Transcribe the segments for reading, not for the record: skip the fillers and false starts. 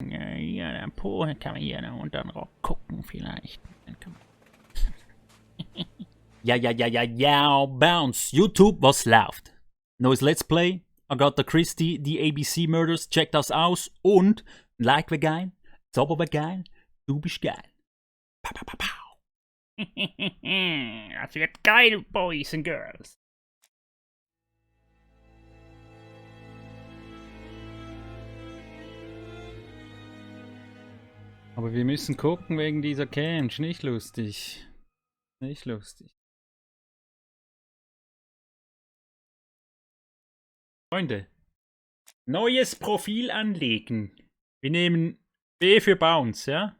Ja, der Po kann man hier und dann Rock gucken vielleicht. Dann kann man ja, Bounce. YouTube, was läuft? Neues Let's Play. Agatha Christie, die ABC Murders. Checkt das aus. Und ein Like wäre geil. Zauber wäre geil. Du bist geil. Pow, pow, pow, pow. Das wird geil, Boys and Girls. Aber wir müssen gucken wegen dieser Canch. Nicht lustig. Nicht lustig. Freunde, neues Profil anlegen. Wir nehmen B für Bounce, ja?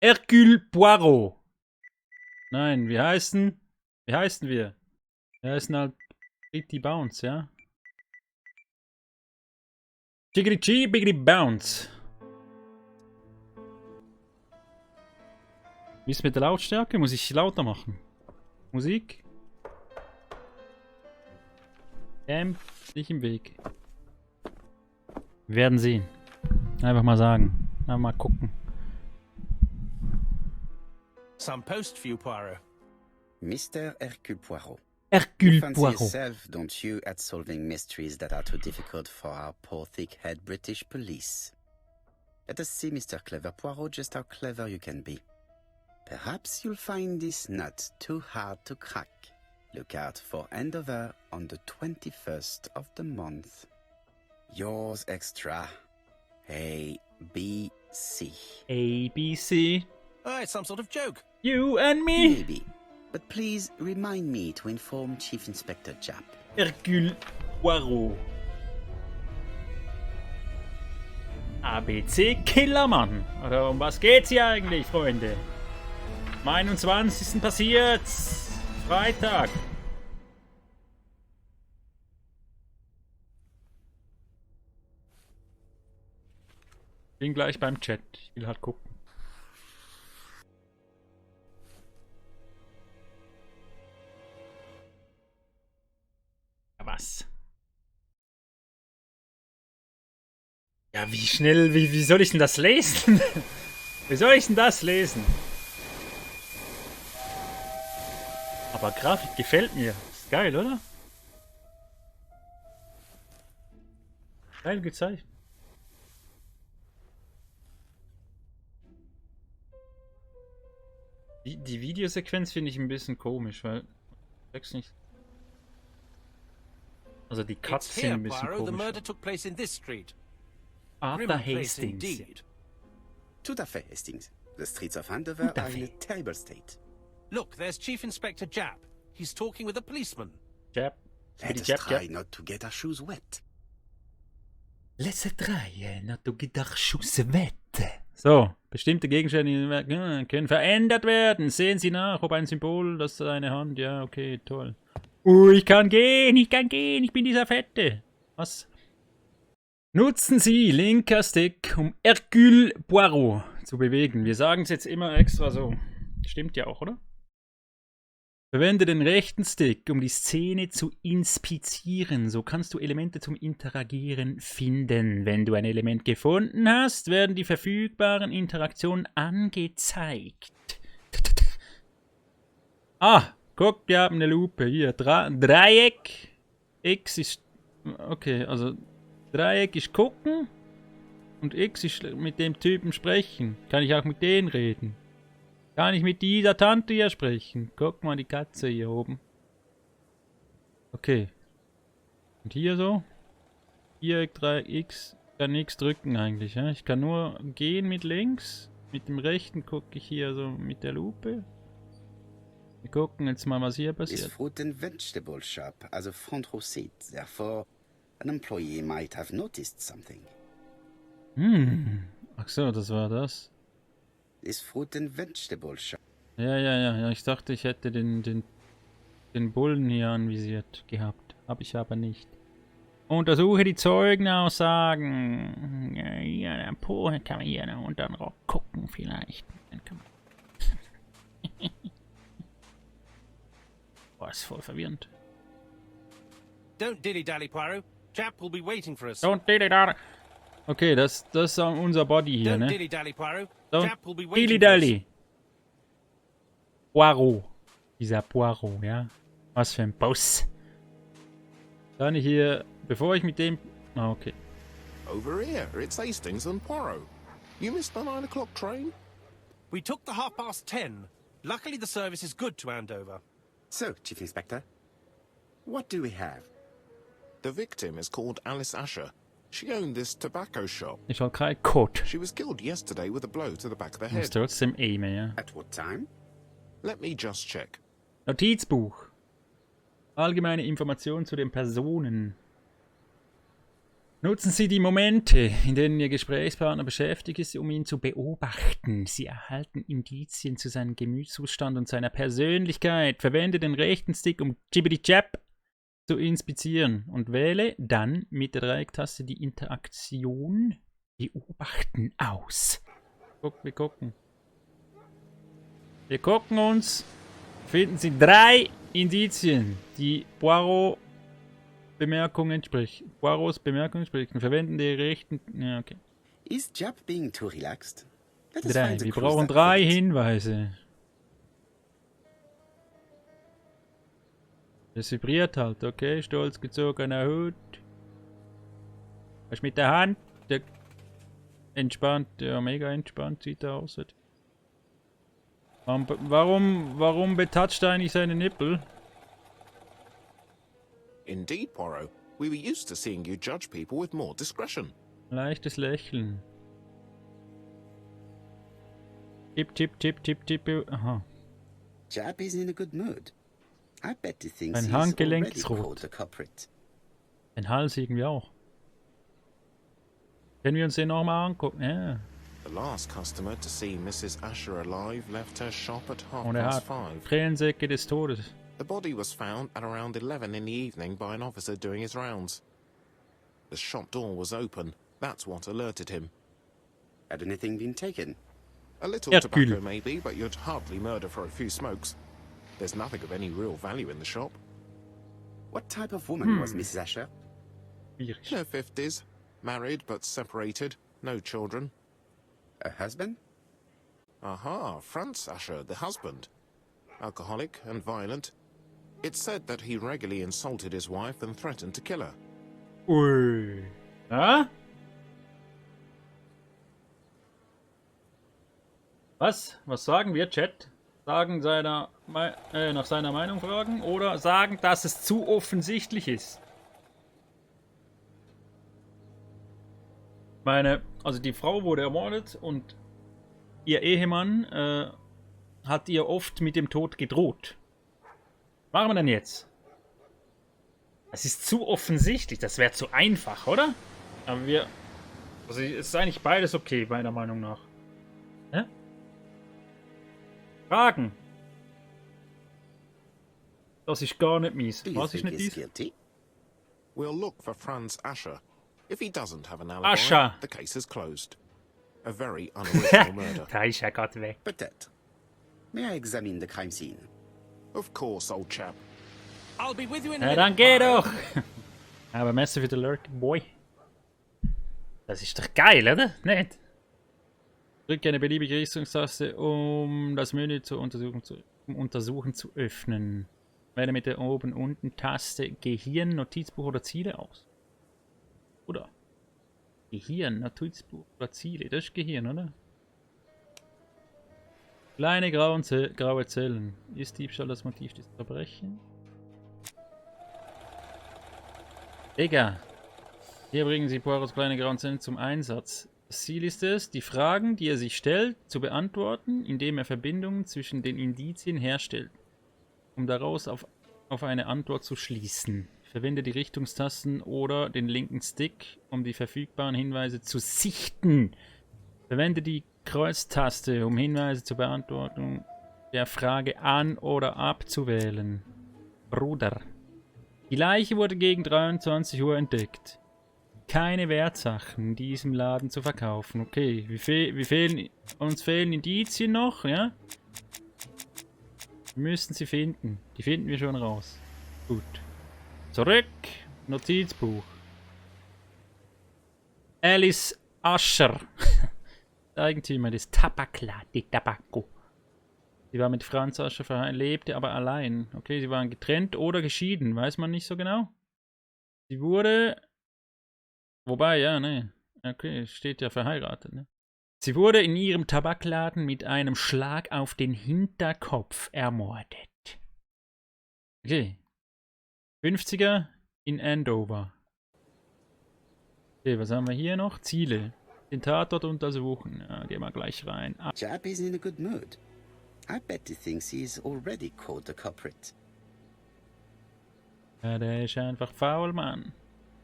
Hercule Poirot. Nein, wie heißen wir? Wir heißen halt Pretty Bounce, ja? Chiggity Biggity Bounce. Wie ist mit der Lautstärke? Muss ich lauter machen? Musik? Nicht im Weg. Wir werden sehen. Einfach mal sagen. Einfach mal gucken. Some post for you, Poirot. Mr. Hercule Poirot. Hercule You fancy Poirot. yourself, don't you, at solving mysteries that are too difficult for our poor thick-head British police? Let us see, Mr. Clever Poirot, just how clever you can be. Perhaps you'll find this nut too hard to crack. Look out for Endover on the 21st of the month. Yours extra. ABC. ABC. Oh, it's some sort of joke. You and me. Maybe. But please remind me to inform Chief Inspector Japp. Hercule Poirot. ABC Killermann. Oder um was geht's hier eigentlich, Freunde? Am 21. passiert's. Freitag. Bin gleich beim Chat. Ich will halt gucken. Was? Ja, wie schnell, wie soll ich denn das lesen? Wie soll ich denn das lesen? Aber Grafik gefällt mir. Ist geil, oder? Geil gezeichnet. Die Videosequenz finde ich ein bisschen komisch, weil... Ich nicht. Also die It's Cuts sind here, ein bisschen Poirot. The komisch. murder took place in this street. Arthur Grim place Hastings. indeed. Tout à fait, Hastings. The streets of Andover Tout à are in a fait. terrible state. Look, there's Chief Inspector Japp. He's talking with a policeman. Jab. Let us Jab, try jab. not to get our shoes wet. Let's try not to get our shoes wet. So, bestimmte Gegenstände können verändert werden. Sehen Sie nach, ob ein Symbol, das ist eine Hand. Ja, okay, toll. Ich kann gehen, ich bin dieser Fette. Was? Nutzen Sie linker Stick, um Hercule Poirot zu bewegen. Wir sagen es jetzt immer extra so. Stimmt ja auch, oder? Verwende den rechten Stick, um die Szene zu inspizieren. So kannst du Elemente zum Interagieren finden. Wenn du ein Element gefunden hast, werden die verfügbaren Interaktionen angezeigt. Ah, guck, wir haben eine Lupe. Hier, Dreieck. X ist... Okay, also Dreieck ist gucken. Und X ist mit dem Typen sprechen. Kann ich auch mit denen reden? Kann ich mit dieser Tante hier sprechen? Guck mal, die Katze hier oben. Okay. Und hier so? Viereck, Dreieck, X. Ich kann nichts drücken eigentlich. Ja? Ich kann nur gehen mit links. Mit dem rechten gucke ich hier so mit der Lupe. Wir gucken jetzt mal, was hier This passiert. fruit and vegetable shop has a front row seat. Therefore, an employee might have noticed something. Ach so, das war das. This fruit and vegetable shop. Ja. Ich dachte, ich hätte den Bullen hier anvisiert gehabt. Hab ich aber nicht. Untersuche die Zeugenaussagen. Ja, der Po kann man hier und dann Rock gucken vielleicht. Dann kann man Boah, ist voll verwirrend. Don't dilly-dally, Poirot. Jap will be waiting for us. Don't dilly-dally. Okay, das ist unser Body hier, Don't ne? dilly-dally, Poirot. Don't Jap will be waiting for us. dilly-dally. Poirot. Dieser Poirot, ja. Was für ein Boss. Dann hier, bevor ich mit dem... Ah, okay. Over here, it's Hastings and Poirot. You missed the 9 o'clock train? We took the 10:30. Luckily, the service is good to Andover. So, Chief Inspector, what do we have? The victim is called Alice Asher. She owned this tobacco shop. Ich habe keinen Code. She was killed yesterday with a blow to the back of the Ich muss head. trotzdem aimen, ja. At what time? Let me just check. Notizbuch. Allgemeine Informationen zu den Personen. Nutzen Sie die Momente, in denen Ihr Gesprächspartner beschäftigt ist, um ihn zu beobachten. Sie erhalten Indizien zu seinem Gemütszustand und seiner Persönlichkeit. Verwende den rechten Stick, um Jibbity-Jab zu inspizieren und wähle dann mit der Dreiecktaste die Interaktion Beobachten aus. Wir gucken. Wir gucken uns. Finden Sie 3 Indizien, die Poirots Bemerkung entsprechen. Verwenden die rechten... Ja, okay. Is Jap being too relaxed? Let us 3. find the Wir clues brauchen that 3 fit. Hinweise. Es vibriert halt, okay. Stolz gezogener Hut. Was mit der Hand? Der entspannt, ja, mega entspannt sieht er aus. Warum betatscht er eigentlich seine Nippel? Indeed, Poirot. We were used to seeing you judge people with more discretion. Leichtes Lächeln. Tipp. Aha. Jap is in a good mood. I bet he thinks Ein he's Handgelenk already ist rot. caught the culprit. Den Hals irgendwie auch. Können wir uns den nochmal angucken? Ja. The last customer to see Mrs. Asher alive left her shop at Und er hat 5:30. Tränensäcke des Todes. The body was found at around 11 in the evening by an officer doing his rounds. The shop door was open. That's what alerted him. Had anything been taken? A little Hercule. tobacco maybe, but you'd hardly murder for a few smokes. There's nothing of any real value in the shop. What type of woman was Mrs. Asher? Schwierig. In her 50s, married but separated, no children. A husband? Aha, Franz Asher, the husband. Alcoholic and violent. It's said that he regularly insulted his wife and threatened to kill her. Ui. Ja? Was? Was sagen wir, Chat? Sagen nach seiner Meinung fragen oder sagen, dass es zu offensichtlich ist? Also die Frau wurde ermordet und ihr Ehemann hat ihr oft mit dem Tod gedroht. Was machen wir denn jetzt? Das ist zu offensichtlich, das wäre zu einfach, oder? Aber also es ist eigentlich beides okay, meiner Meinung nach. Hä? Fragen. Das ist gar nicht mies. Do you Was ist think nicht he's dies? guilty? We'll look for Franz Asher. If he doesn't have an alibi, Asher. the case is closed. A very unoriginal murder. Da ist er gerade weg. Peut-être. May I examine the crime scene? Of course, old chap. I'll be with you in a Ja, minute. dann geh Poirot. doch! Aber Messer für den Lurking Boy. Das ist doch geil, oder? Nicht? Drücke eine beliebige Richtungstaste, um das Menü Untersuchen zu öffnen. Wähle mit der Oben-Unten-Taste Gehirn, Notizbuch oder Ziele aus. Oder? Gehirn, Notizbuch oder Ziele. Das ist Gehirn, oder? Kleine graue Zellen. Ist Diebstahl das Motiv des Verbrechens? Digga. Hier bringen Sie Poirots kleine grauen Zellen zum Einsatz. Das Ziel ist es, die Fragen, die er sich stellt, zu beantworten, indem er Verbindungen zwischen den Indizien herstellt, um daraus auf eine Antwort zu schließen. Verwende die Richtungstasten oder den linken Stick, um die verfügbaren Hinweise zu sichten. Verwende die Kreuztaste, um Hinweise zur Beantwortung der Frage an- oder abzuwählen. Bruder. Die Leiche wurde gegen 23 Uhr entdeckt. Keine Wertsachen in diesem Laden zu verkaufen. Okay, uns fehlen Indizien noch, ja? Wir müssen sie finden. Die finden wir schon raus. Gut. Zurück. Notizbuch. Alice Usher. Eigentümer des Tabacla de Tabaco. Sie war mit Franz Usher verheiratet, lebte aber allein. Okay, sie waren getrennt oder geschieden, weiß man nicht so genau. Sie wurde... Wobei, ja, ne. Okay, steht ja verheiratet, ne. Sie wurde in ihrem Tabakladen mit einem Schlag auf den Hinterkopf ermordet. Okay. 50er in Andover. Okay, was haben wir hier noch? Ziele. Den Tatort untersuchen. Ja, gehen wir gleich rein. Ah, Chap is in a good mood. I bet he thinks he's already caught the culprit. ja, der ist einfach faul, Mann.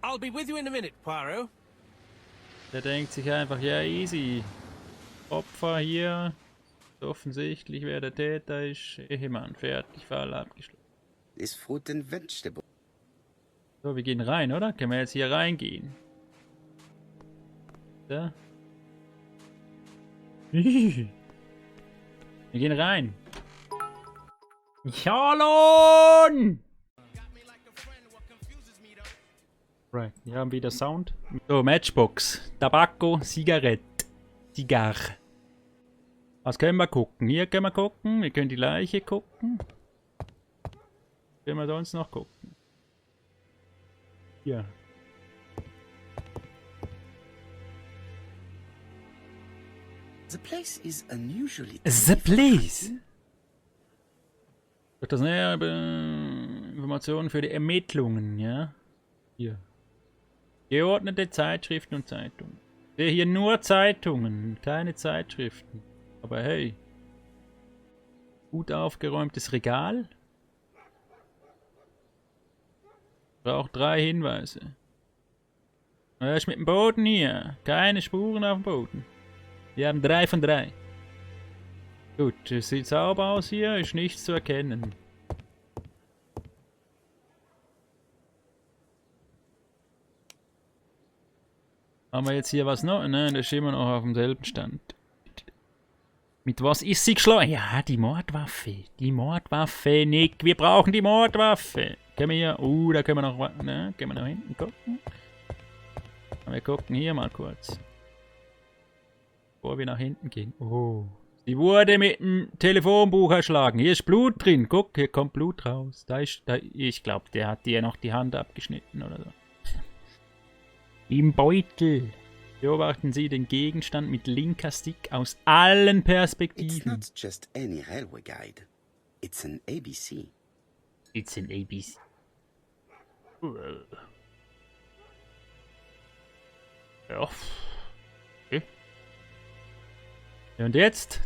I'll be with you in a minute, Poirot. Der denkt sich einfach, ja, easy. Opfer hier. Offensichtlich, wer der Täter ist. Ehemann, fertig, Fall abgeschlossen. This fruit and vegetable. So, wir gehen rein, oder? Können wir jetzt hier reingehen? Da. Wir gehen rein. Hallo! Right, wir haben wieder Sound. So, Matchbox. Tabacco, Zigarette. Zigar. Was können wir gucken? Hier können wir gucken. Wir können die Leiche gucken. Können wir sonst noch gucken? Hier. The place is unusually. The place. Durch das nähere Informationen für die Ermittlungen, ja? Hier. Geordnete Zeitschriften und Zeitungen. Ich sehe hier nur Zeitungen, keine Zeitschriften. Aber hey. Gut aufgeräumtes Regal. Braucht 3 Hinweise. Was ist mit dem Boden hier? Keine Spuren auf dem Boden. Wir haben 3 von 3. Gut, es sieht sauber aus hier, ist nichts zu erkennen. Haben wir jetzt hier was noch? Nein, das ist immer noch auf demselben Stand. Mit was ist sie geschlagen? Ja, die Mordwaffe. Die Mordwaffe, Nick. Wir brauchen die Mordwaffe. Können wir hier... da können wir noch... Ne, können wir nach hinten gucken? Wir gucken hier mal kurz. Bevor wir nach hinten gehen. Oh. Sie wurde mit dem Telefonbuch erschlagen. Hier ist Blut drin. Guck, hier kommt Blut raus. Ich glaube, der hat dir noch die Hand abgeschnitten oder so. Im Beutel. Beobachten Sie den Gegenstand mit linker Stick aus allen It's Perspektiven. not just any railway guide. It's an ABC. It's an ABC. Ja. Okay. Und jetzt?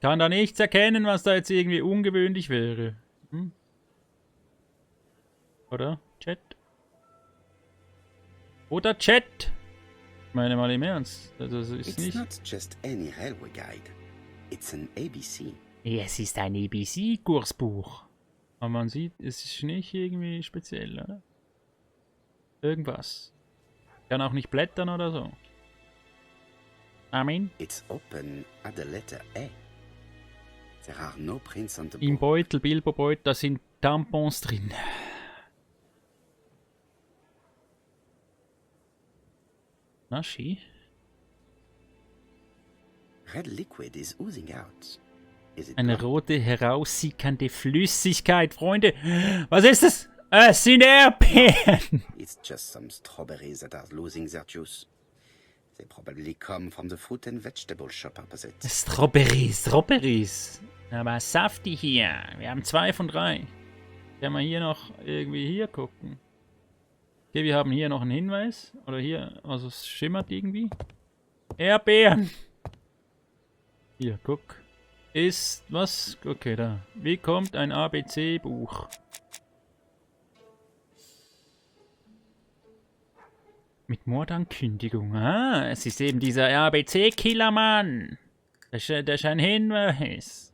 Kann da nichts erkennen, was da jetzt irgendwie ungewöhnlich wäre. Hm? Oder? Chat? Oder Chat? Ich meine mal im Ernst. Also es ist It's nicht... not just any railway guide. It's an ABC. Es ist ein ABC-Kursbuch. Aber man sieht, es ist nicht irgendwie speziell, oder? Irgendwas. Kann auch nicht blättern oder so. Amen. It's open at the letter A. There are no prints on the Im book. Beutel, Bilbo-Beutel, da sind Tampons drin. Naschi? Red liquid is oozing out. Is it Eine blood? rote, heraussickernde Flüssigkeit, Freunde. Was ist es? Es sind Erdbeeren. It's just some strawberries that are losing their juice. They probably come from the fruit and vegetable shop opposite. Strawberries. Aber saftig hier. Wir haben 2 von 3. Können wir hier noch irgendwie hier gucken? Okay, wir haben hier noch einen Hinweis. Oder hier, also es schimmert irgendwie. Erdbeeren. Hier, guck. Ist, was? Okay, da. Wie kommt ein ABC-Buch? Mit Mordankündigung. Ah, es ist eben dieser ABC-Killermann. Das ist ein Hinweis.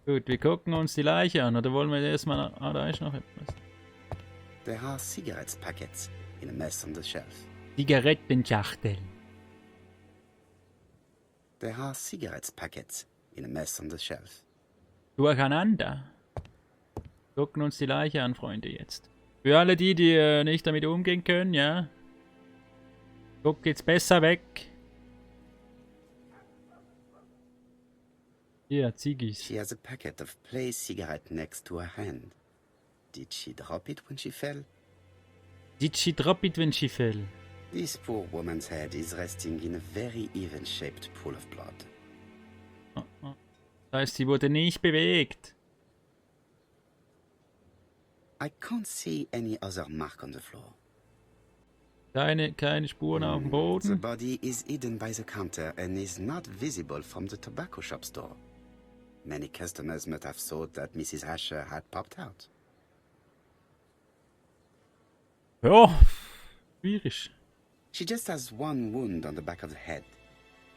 Gut, wir gucken uns die Leiche an. Oder wollen wir erstmal... Ah, da ist noch etwas. There are cigarettes packets in a mess on the shelf. Zigarettenschachtel. There are cigarettes packets in a mess on the shelf. Durcheinander. Gucken uns die Leiche an, Freunde, jetzt. Für alle die, die nicht damit umgehen können, ja. Guck jetzt besser weg. Hier, Ziggis. She has a packet of play cigarette next to her hand. Did she drop it when she fell? Did she drop it when she fell? This poor woman's head is resting in a very even-shaped pool of blood. Das heißt, sie wurde nicht bewegt. I can't see any other mark on the floor. Keine Spuren auf dem The Boden. body is hidden by the counter and is not visible from the tobacco shop's door. Many customers might have thought that Mrs. Asher had popped out. Ja, schwierig. She just has one wound on the back of the head.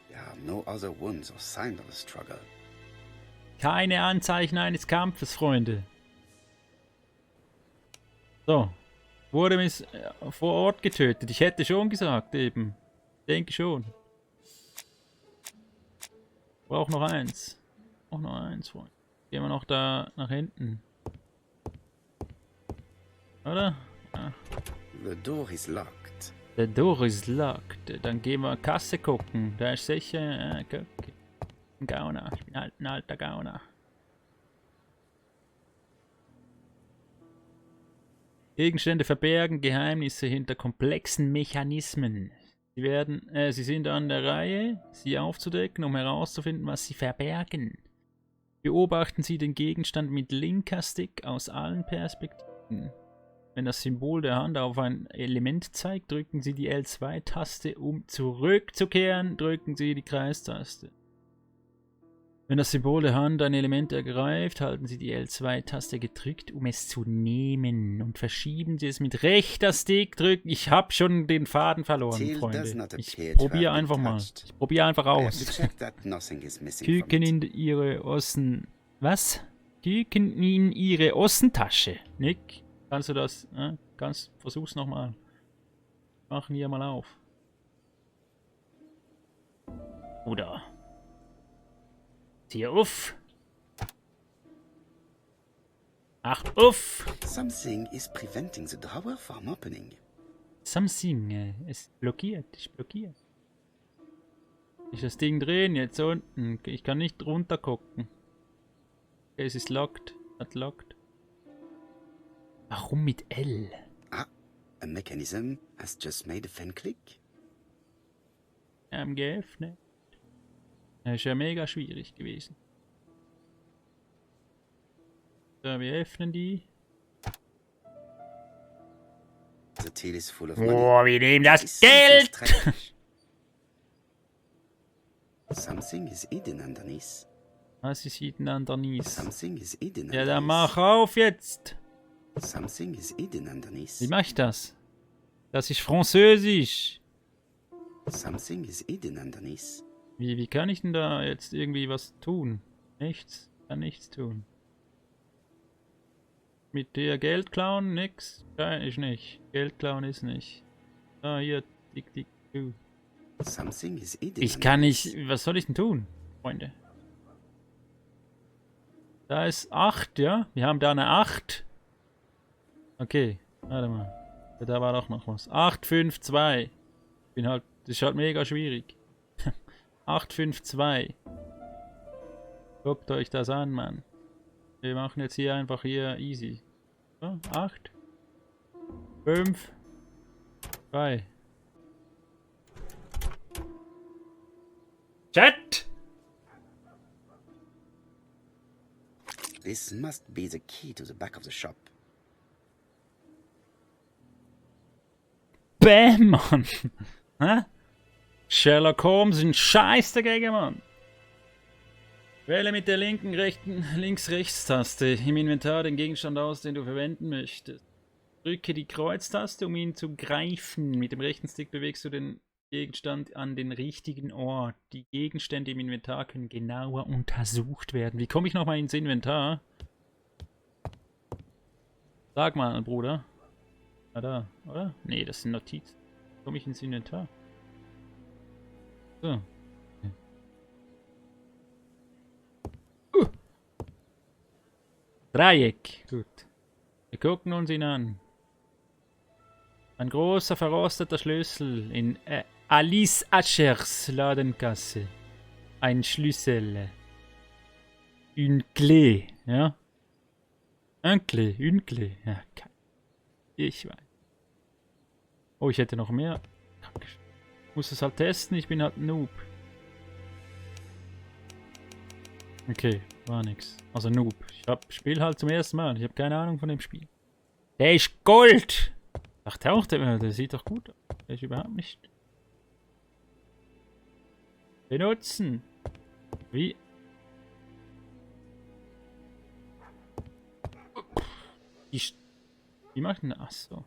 There are no other wounds or signs of a struggle. Keine Anzeichen eines Kampfes, Freunde. So. Wurde vor Ort getötet. Ich hätte schon gesagt, eben. Denke schon. Brauch noch eins. Auch noch eins, Freunde. Gehen wir noch da nach hinten. Oder? Ja. The door is locked. The door is locked. Dann gehen wir Kasse gucken. Da ist sicher... okay. Ein Gauner. Ich bin halt ein alter Gauner. Gegenstände verbergen Geheimnisse hinter komplexen Mechanismen. Sie sind an der Reihe, sie aufzudecken, um herauszufinden, was sie verbergen. Beobachten Sie den Gegenstand mit linker Stick aus allen Perspektiven. Wenn das Symbol der Hand auf ein Element zeigt, drücken Sie die L2-Taste, um zurückzukehren, drücken Sie die Kreistaste. Wenn das Symbol der Hand ein Element ergreift, halten Sie die L2-Taste gedrückt, um es zu nehmen. Und verschieben Sie es mit rechter Stick drücken. Ich habe schon den Faden verloren, Freunde. Ich probiere einfach mal. Ich probiere einfach aus. Küken in Ihre Ossen... Was? Küken in Ihre Ossentasche. Nick, kannst du das... versuch's nochmal. Machen hier mal auf. Oder... Hier auf. Ach, auf. Something is preventing the drawer from opening. Something ist blockiert. Ist blockiert. Ich das Ding drehen jetzt unten. Ich kann nicht runter gucken. Okay, es ist locked. Not locked. Warum mit L? Ah, a mechanism has just made a fan click. Wir haben geöffnet. Das ist ja mega schwierig gewesen. So, wir öffnen die. The till is full of Oh, wir nehmen das Geld! Something is hidden underneath. Was ist hidden underneath? Something is hidden Ja, dann underneath. mach auf jetzt! Something is hidden underneath. Wie mach ich das? Das ist Französisch. Something is hidden underneath. Wie kann ich denn da jetzt irgendwie was tun? Nichts. Kann nichts tun. Mit der Geld klauen? Nix. Nein, ist nicht. Geld klauen ist nicht. Ah, hier. Tick, tick, du. Something is hidden Ich kann nicht. Was soll ich denn tun, Freunde? Da ist 8, ja? Wir haben da eine 8. Okay, warte mal. Ja, da war doch noch was. 8, 5, 2. Bin halt. Das ist halt mega schwierig. 8, 5, 2. Guckt euch das an, Mann. Wir machen jetzt hier einfach hier easy. So, 8, 5, 2. Chat! This must be the key to the back of the shop. Bäm, Mann! Hä? Sherlock Holmes ist ein Scheiß dagegen, Mann! Wähle mit der Links-Rechts-Taste im Inventar den Gegenstand aus, den du verwenden möchtest. Drücke die Kreuztaste, um ihn zu greifen. Mit dem rechten Stick bewegst du den Gegenstand an den richtigen Ort. Die Gegenstände im Inventar können genauer untersucht werden. Wie komme ich nochmal ins Inventar? Sag mal, Bruder. Ah, da, oder? Nee, das sind Notizen. Wie komme ich ins Inventar? So. Dreieck. Gut. Wir gucken uns ihn an. Ein großer verrosteter Schlüssel in Alice Ashers Ladenkasse. Ein Schlüssel. Une clé, ja? Une clé. Ja, ich weiß. Oh, ich hätte noch mehr. Ich muss es halt testen, ich bin halt ein Noob. Okay, war nix. Also Noob. Ich spiele halt zum ersten Mal. Ich habe keine Ahnung von dem Spiel. Der ist Gold! Ach, der sieht doch gut aus. Der ist überhaupt nicht. Benutzen. Wie? Wie macht denn das? Ach so.